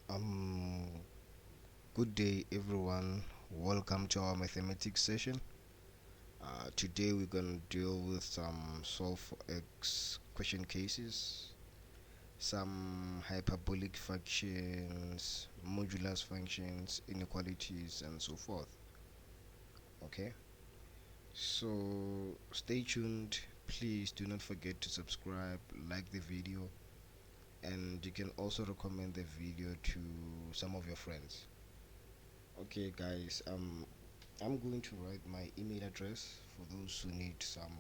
Um, Good day, everyone. Welcome to our mathematics session. Today we're gonna deal with some solve for x question cases, some hyperbolic functions, modulus functions, inequalities, and so forth. Okay, so stay tuned. Please do not forget to subscribe, like the video, and you can also recommend the video to some of your friends. Okay, guys. I'm going to write my email address for those who need some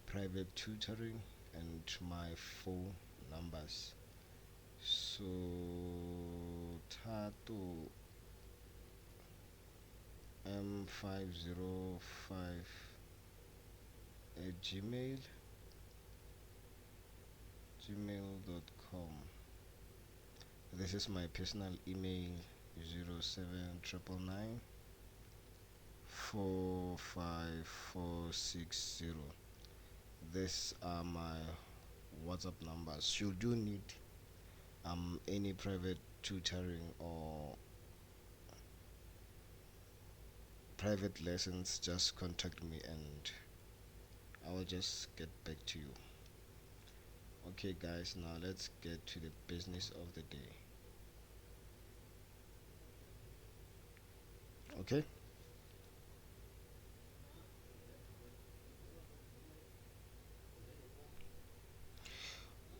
private tutoring and my phone numbers. So Tato M505 at gmail.com. This is my personal email 07999 These are my WhatsApp numbers. Should you need any private tutoring or private lessons, just contact me and I will just get back to you. Okay, guys, now let's get to the business of the day. Okay,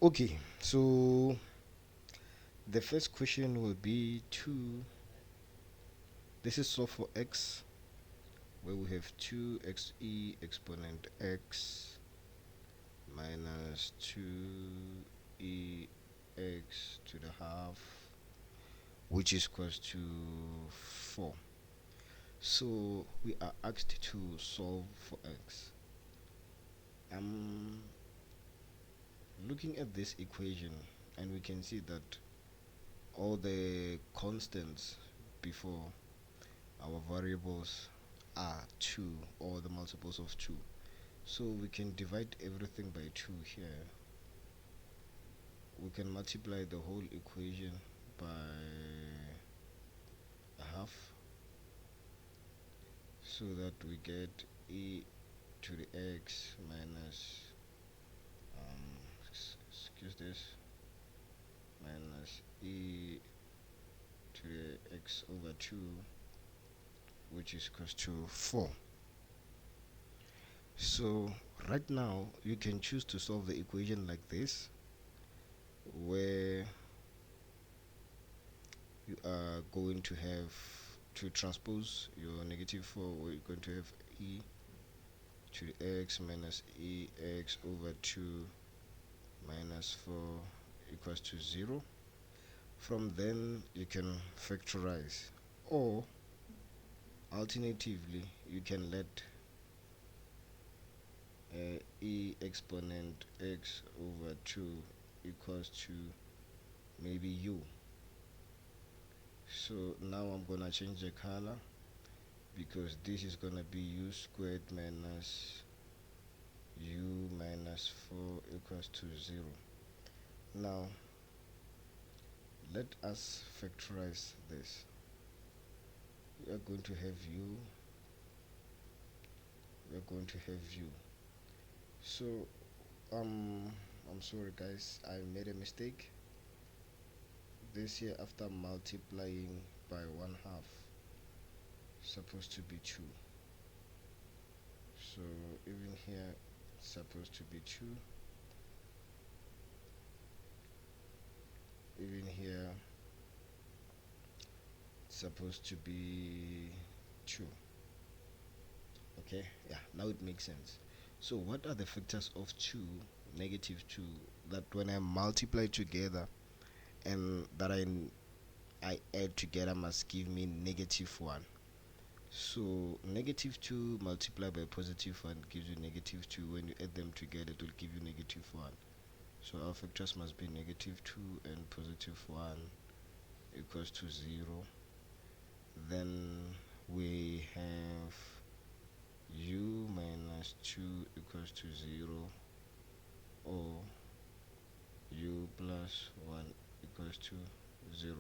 okay, so the first question will be this is solve for x, where we have 2xe exponent x minus 2e x to the half, which is equals to 4. So we are asked to solve for x. I'm looking at this equation and we can see that all the constants before our variables are 2, or the multiples of 2. So we can divide everything by 2 here. We can multiply the whole equation by a half, so that we get e to the x minus excuse this, minus e to the x over 2, which is equals to 4. So right now you can choose to solve the equation like this, where you are going to have to transpose your negative 4, where you're going to have e to the x minus e x over 2 minus 4 equals to 0. From then you can factorize, or alternatively you can let e exponent x over 2 equals to maybe u. So now I'm gonna change the color, because this is gonna be u squared minus u minus 4 equals to 0. Now let us factorize this. We are going to have u. So I'm sorry, guys, I made a mistake. This here, after multiplying by 1/2, supposed to be 2. So even here it's supposed to be 2. Even here it's supposed to be 2. Okay, yeah, now it makes sense. So what are the factors of 2, negative 2, that when I multiply together and that I add together must give me negative 1? So negative 2 multiplied by positive 1 gives you negative 2. When you add them together, it will give you negative 1. So our factors must be negative 2 and positive 1 equals to 0. Then we have u minus 2 equals to 0, or u plus 1 equals to 0.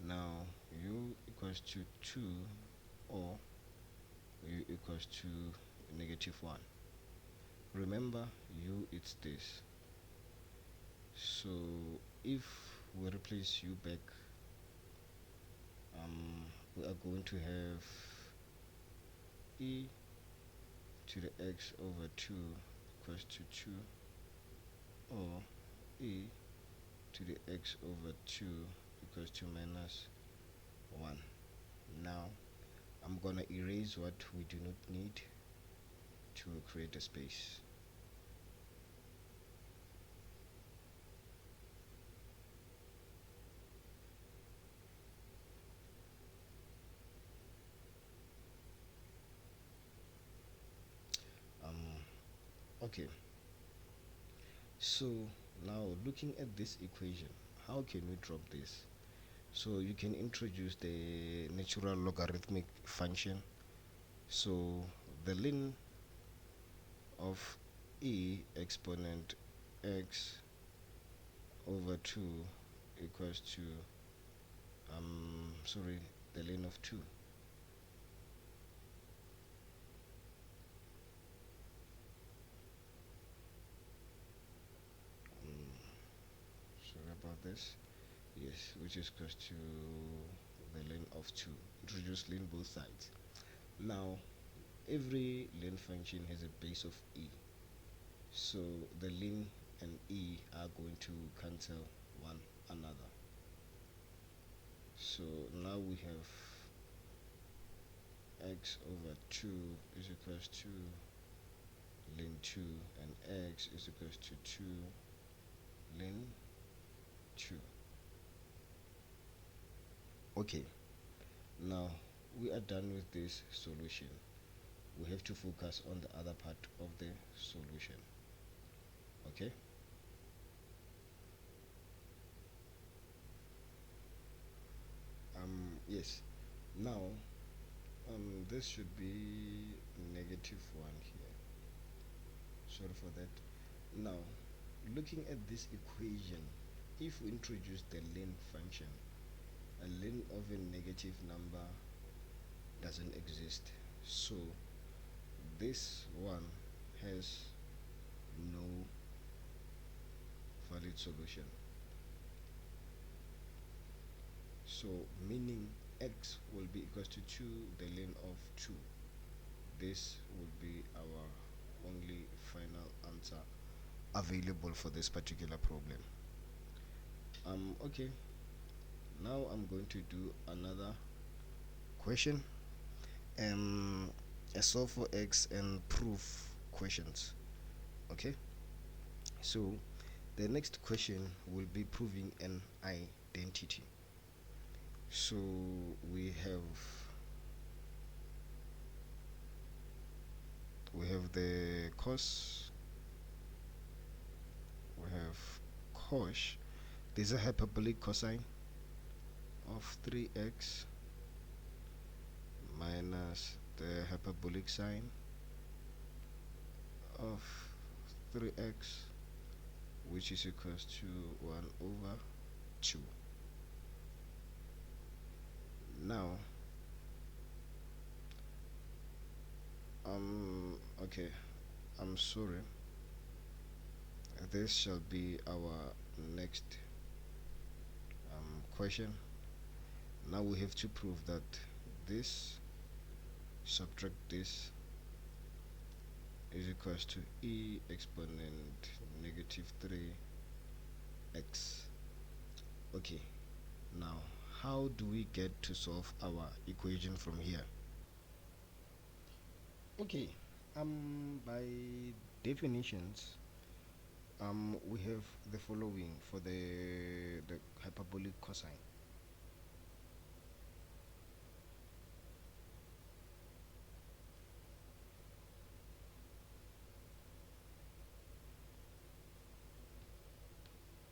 Now u equals to 2 or u equals to -1. Remember, u it's this, so if we replace u back, we are going to have e to the x over 2 equals to 2, or e to the x over 2 equals to -1. Now I'm gonna erase what we do not need to create a space. Okay, so now looking at this equation, how can we drop this? So you can introduce the natural logarithmic function. So the ln of e exponent x over 2 equals to the ln of 2. Sorry about this. Yes, which is equals to the ln of 2. Introduce ln both sides. Now every ln function has a base of e, so the ln and e are going to cancel one another. So now we have x over 2 is equals to ln 2, and x is equals to 2 ln 2. Okay, now we are done with this solution. We have to focus on the other part of the solution. Okay, yes, now this should be -1 here. Sorry for that. Now looking at this equation, if we introduce the ln function, a ln of a negative number doesn't exist, so this one has no valid solution. So meaning x will be equals to 2 the ln of 2. This will be our only final answer available for this particular problem. Okay, now I'm going to do another question, a solve for x and proof questions. Okay, so the next question will be proving an identity. So we have the cos, we have cosh, there's a hyperbolic cosine of 3x minus the hyperbolic sine of 3x, which is equals to 1 over 2. Now okay, I'm sorry, this shall be our next question. Now we have to prove that this subtract this is equals to e exponent -3x. Okay, now how do we get to solve our equation from here? Okay, by definitions, we have the following for the hyperbolic cosine.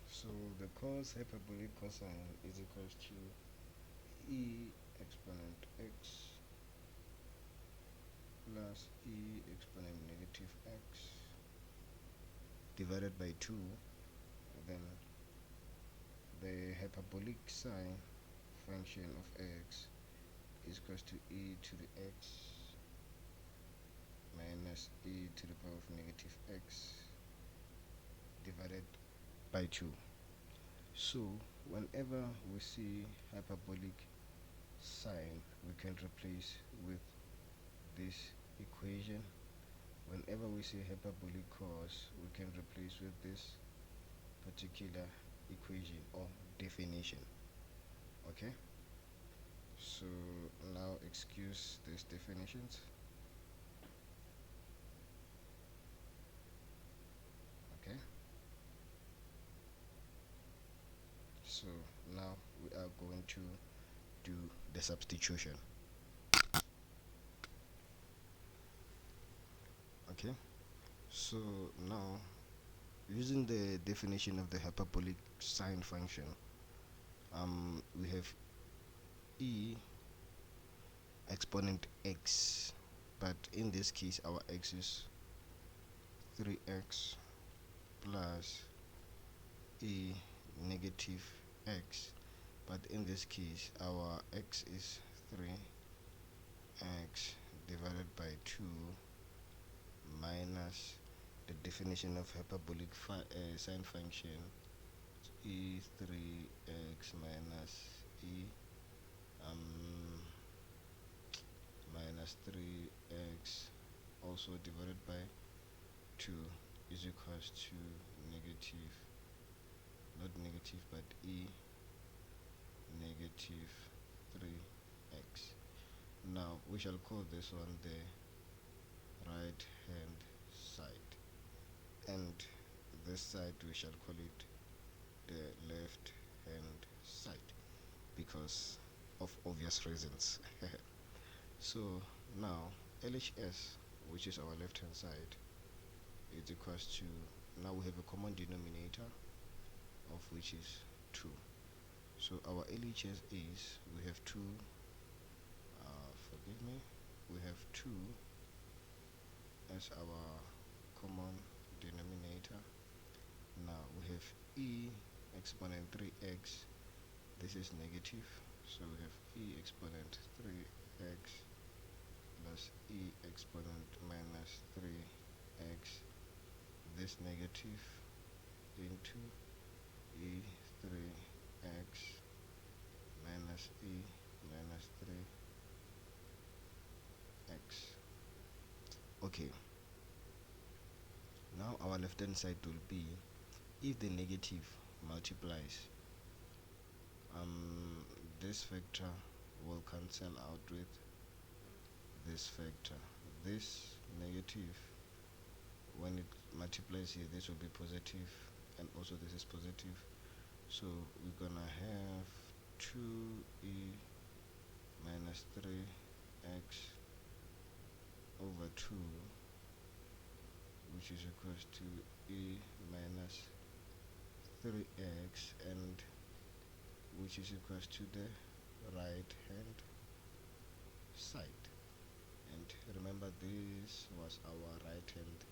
So the cos hyperbolic cosine is equals to e exponent x plus e exponent -x divided by 2, then the hyperbolic sine function of x is equals to e to the x minus e to the power of negative x divided by 2. So whenever we see hyperbolic sine, we can replace with this equation. Whenever we see hyperbolic cos, we can replace with this particular equation or definition. Okay, so now excuse these definitions. Okay, so now we are going to do the substitution. Okay, so now using the definition of the hyperbolic sine function, we have e exponent x, but in this case our x is 3x plus e negative x, but in this case our x is 3x divided by 2 minus the definition of hyperbolic sine function e 3x minus e minus 3x also divided by 2 is equals to negative, not negative but e negative 3x. Now we shall call this one the right hand side, and this side we shall call it the left hand side because of obvious reasons. So now LHS, which is our left hand side, is equals to, now we have a common denominator of which is 2. So our LHS is, we have 2, forgive me, we have 2 as our common denominator. Now we have e exponent 3x, this is negative, so we have e exponent 3x plus e exponent minus 3x, this negative into e 3x minus e minus 3x. Okay, now our left hand side will be, if the negative multiplies, this factor will cancel out with this factor. This negative, when it multiplies here, this will be positive, and also this is positive, so we're gonna have 2e minus 3x over 2, which is equals to e minus 3x, and which is equals to the right hand side. And remember, this was our right hand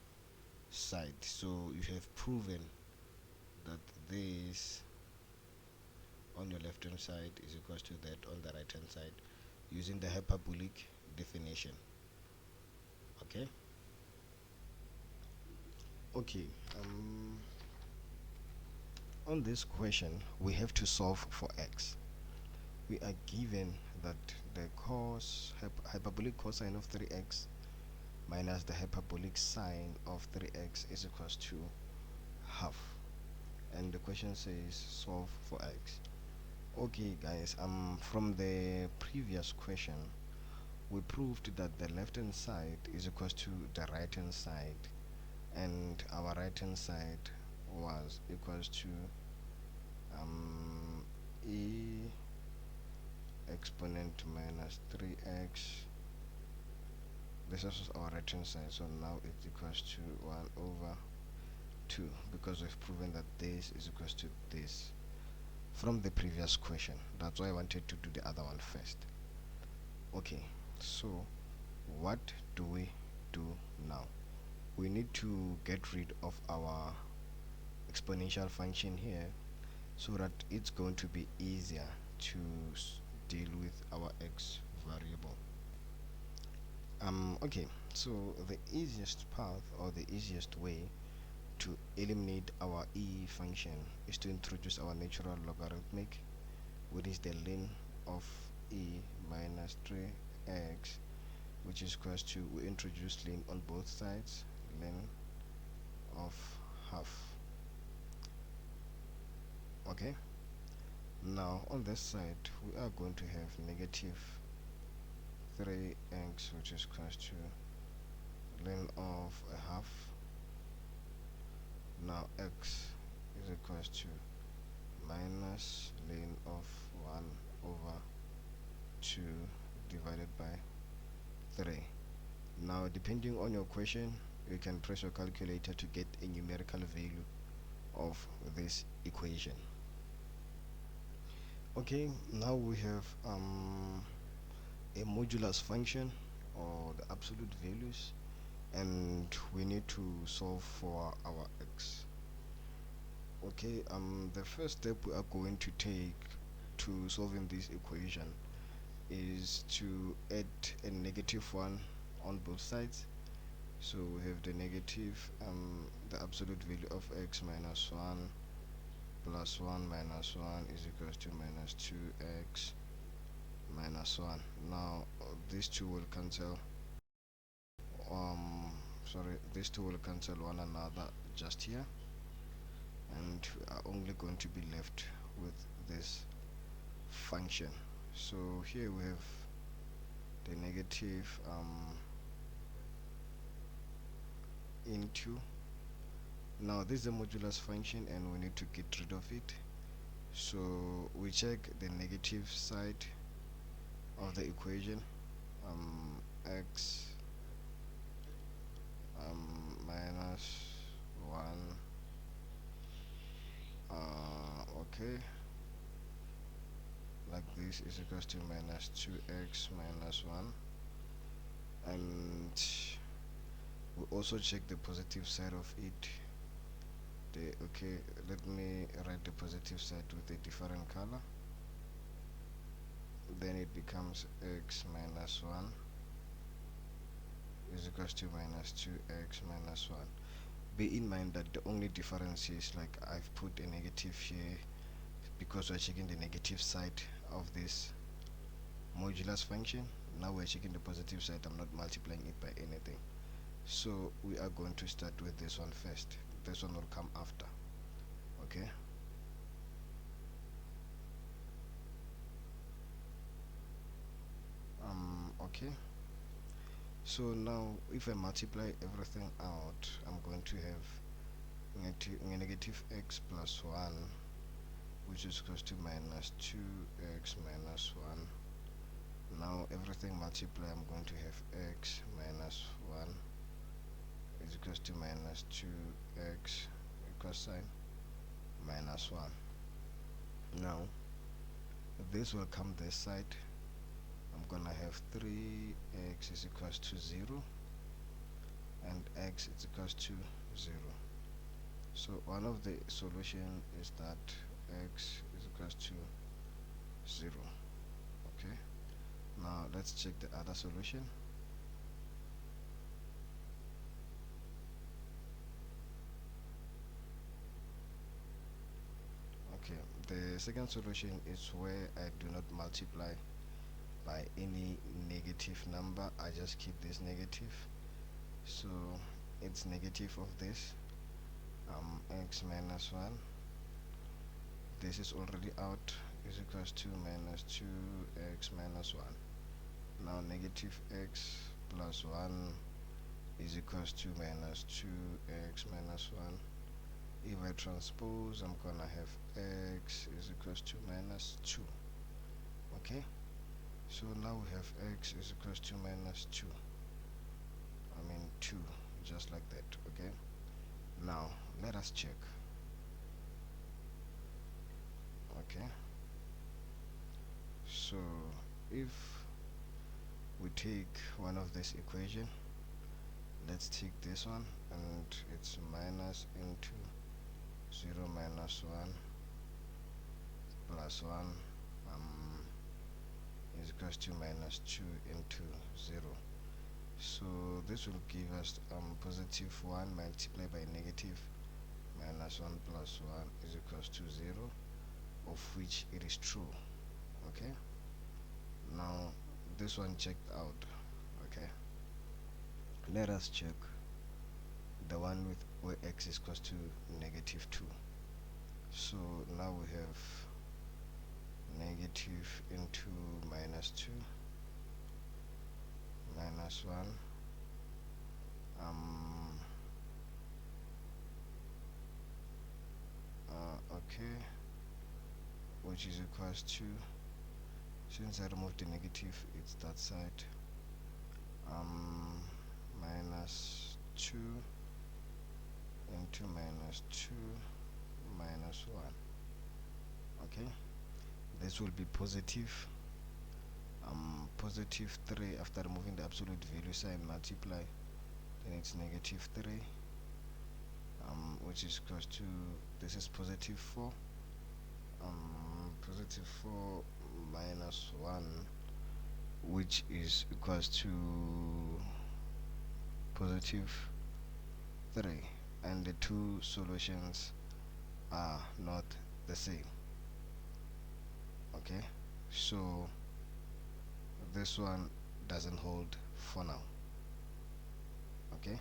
side, so you have proven that this on your left hand side is equals to that on the right hand side using the hyperbolic definition. Okay, on this question we have to solve for x. We are given that the hyperbolic cosine of 3x minus the hyperbolic sine of 3x is equals to half, and the question says solve for x. Okay guys, from the previous question we proved that the left hand side is equals to the right hand side, and our right hand side was equals to e exponent minus 3x. This is our right hand side, so now it's equals to 1 over 2 because we've proven that this is equals to this from the previous question. That's why I wanted to do the other one first. Okay, so what do we do now? We need to get rid of our exponential function here so that it's going to be easier to deal with our x variable. Okay, so the easiest path, or the easiest way to eliminate our function is to introduce our natural logarithmic, which is the ln of minus 3x, which is equals to, we introduce ln on both sides, ln of half. Okay, now on this side we are going to have negative 3x, which is equals to ln of a half. Now x is equals to minus ln of 1 over 2 divided by 3. Now depending on your question, you can press your calculator to get a numerical value of this equation. Okay, now we have a modulus function, or the absolute values, and we need to solve for our x. Okay, the first step we are going to take to solving this equation is to add a -1 on both sides. So we have the negative, the absolute value of x minus 1 plus 1 minus 1 is equals to minus 2x minus 1. Now these two will cancel, these two will cancel one another just here, and we are only going to be left with this function. So here we have the negative into, now this is a modulus function and we need to get rid of it, so we check the negative side of the equation, x minus 1, okay, like this is equals to minus 2x minus 1, and we also check the positive side of it. Okay, let me write the positive side with a different color. Then it becomes x minus 1 is equals to minus 2x minus 1. Bear in mind that the only difference is, like, I've put a negative here because we're checking the negative side of this modulus function. Now we're checking the positive side. I'm not multiplying it by anything. So we are going to start with this one first. This one will come after. Okay, okay, so now if I multiply everything out, I'm going to have negative x plus 1, which is equals to minus 2x minus 1. Now everything multiply, I'm going to have x minus 1 is equals to minus 2x equals sign minus 1. Now this will come this side. I'm gonna have 3x is equals to 0 and x is equals to 0. So one of the solution is that x is equals to 0. Okay, now let's check the other solution. Okay, the second solution is where I do not multiply by any negative number. I just keep this negative, so it's negative of this x minus 1. This is already out, is equals to minus 2x minus 1. Now negative x plus 1 is equals to minus 2x minus 1. If I transpose, I'm gonna have x is equals to minus 2. Okay, so now we have x is equals to minus 2, 2, just like that. Okay, now let us check. Okay, so if we take one of this equation, let's take this one, and it's minus into 0 minus 1 plus 1 is equals to minus 2 into 0. So this will give us positive 1 multiplied by negative minus 1 plus 1 is equals to 0, of which it is true. Okay, now this one checked out. Okay, let us check the one with where x is equals to negative 2. So now we have negative into minus 2 minus 1 okay, which is equals to, since I removed the negative, it's that side, minus 2 into minus 2 minus 1. Okay, this will be positive positive 3 after removing the absolute value sign, multiply, then it's negative 3, which is equals to, this is positive 4, positive 4 minus 1, which is equals to positive 3, and the two solutions are not the same. Okay, so this one doesn't hold for now. Okay.